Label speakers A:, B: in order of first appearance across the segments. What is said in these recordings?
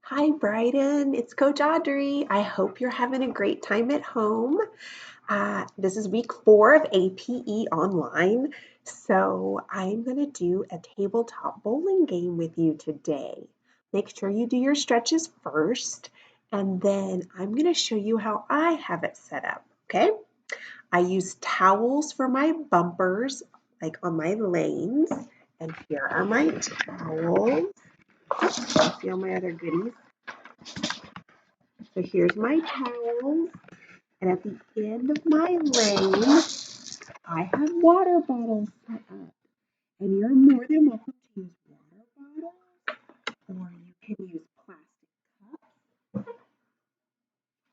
A: Hi, Bryden. It's Coach Audrey. I hope you're having a great time at home. This is week 4 of APE online. So I'm going to do a tabletop bowling game with you today. Make sure you do your stretches first, and then I'm going to show you how I have it set up. Okay? I use towels for my bumpers, like on my lanes. And here are my towels. See all my other goodies? So here's my towels, and at the end of my lane, I have water bottles set up. And you're more than welcome to use water bottles, or you can use plastic cups.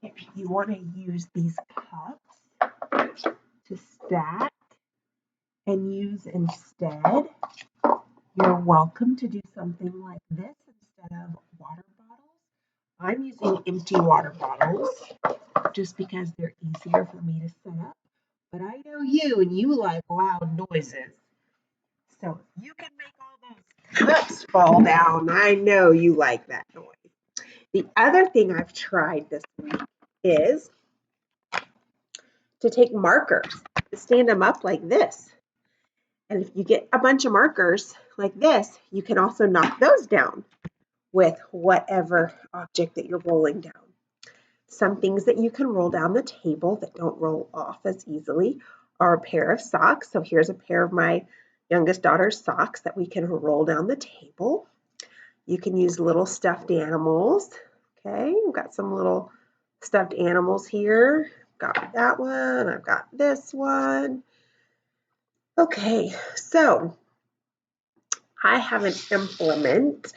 A: If you want to use these cups to stack and use instead, you're welcome to do something like this instead of water bottles. I'm using empty water bottles just because they're easier for me to set up. But I know you, and you like loud noises. So you can make all those cups fall down. I know you like that noise. The other thing I've tried this week is to take markers, to stand them up like this. And if you get a bunch of markers like this, you can also knock those down with whatever object that you're rolling down. Some things that you can roll down the table that don't roll off as easily are a pair of socks. So here's a pair of my youngest daughter's socks that we can roll down the table. You can use little stuffed animals. Okay, we've got some little stuffed animals here. Got that one. I've got this one. Okay, so I have an implement.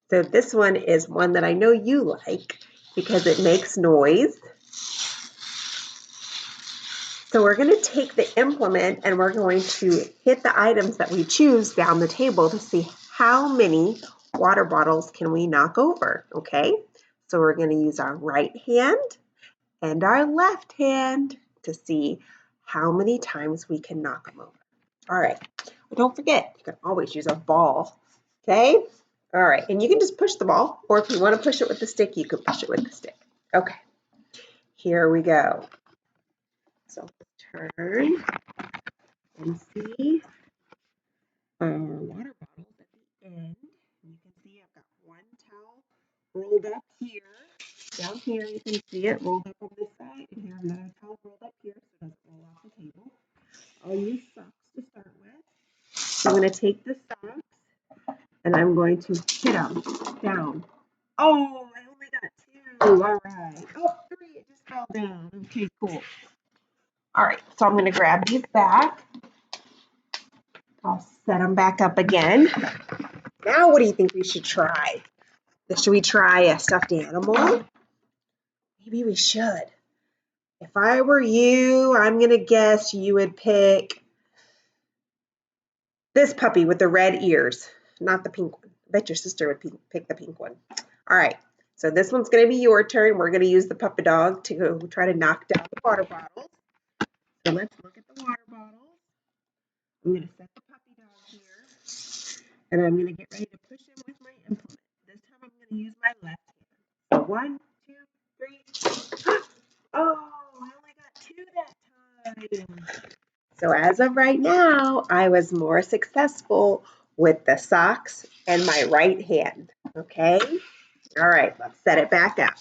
A: So this one is one that I know you like because it makes noise. So we're going to take the implement and we're going to hit the items that we choose down the table to see how many water bottles can we knock over, okay? So we're going to use our right hand and our left hand to see how many times we can knock them over. All right, but don't forget, you can always use a ball, okay? All right, and you can just push the ball, or if you want to push it with the stick, you can push it with the stick. Okay, here we go. So turn and see our water bottles at the end. You can see I've got one towel rolled up here. Down here you can see it rolled up on this side, and here's another towel rolled up here so it doesn't roll off the table. I'll use socks to start with. So I'm going to take the socks and I'm going to hit them down. Oh, I only got 2. All right. Oh, 3. It just fell down. Okay, cool. All right, so I'm going to grab these back. I'll set them back up again. Now, what do you think we should try? Should we try a stuffed animal? Maybe we should. If I were you, I'm going to guess you would pick this puppy with the red ears, not the pink one. I bet your sister would pick the pink one. All right, so this one's going to be your turn. We're going to use the puppy dog to go try to knock down the water bottles. So let's look at the water bottles. I'm going to set the puppy dog here, and I'm going to get ready to push him with my implement. This time I'm going to use my left hand. So 1, 2, 3. Oh, I only got 2 that time. So as of right now, I was more successful with the socks and my right hand. Okay? All right, let's set it back up.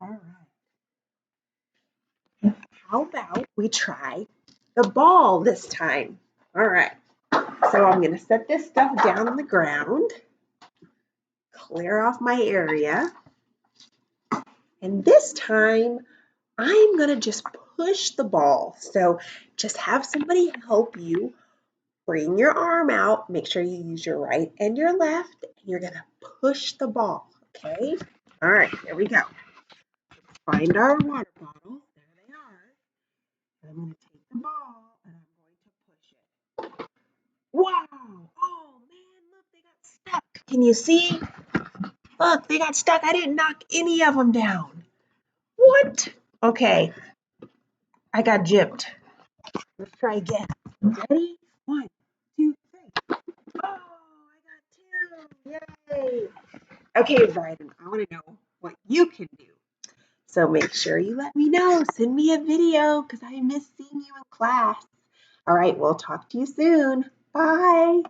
A: All right. How about we try the ball this time? All right. So I'm going to set this stuff down on the ground, clear off my area, and this time I'm going to just push the ball. So just have somebody help you. Bring your arm out. Make sure you use your right and your left. And you're going to push the ball. Okay? All right, here we go. Find our water bottles. There they are. And I'm going to take the ball and I'm going to push it. Wow! Oh, man, look, they got stuck. Can you see? Look, they got stuck. I didn't knock any of them down. What? Okay, I got gypped. Let's try again. Ready? 1, Yay! Okay, Bryden, I want to know what you can do. So make sure you let me know. Send me a video because I miss seeing you in class. All right, we'll talk to you soon. Bye.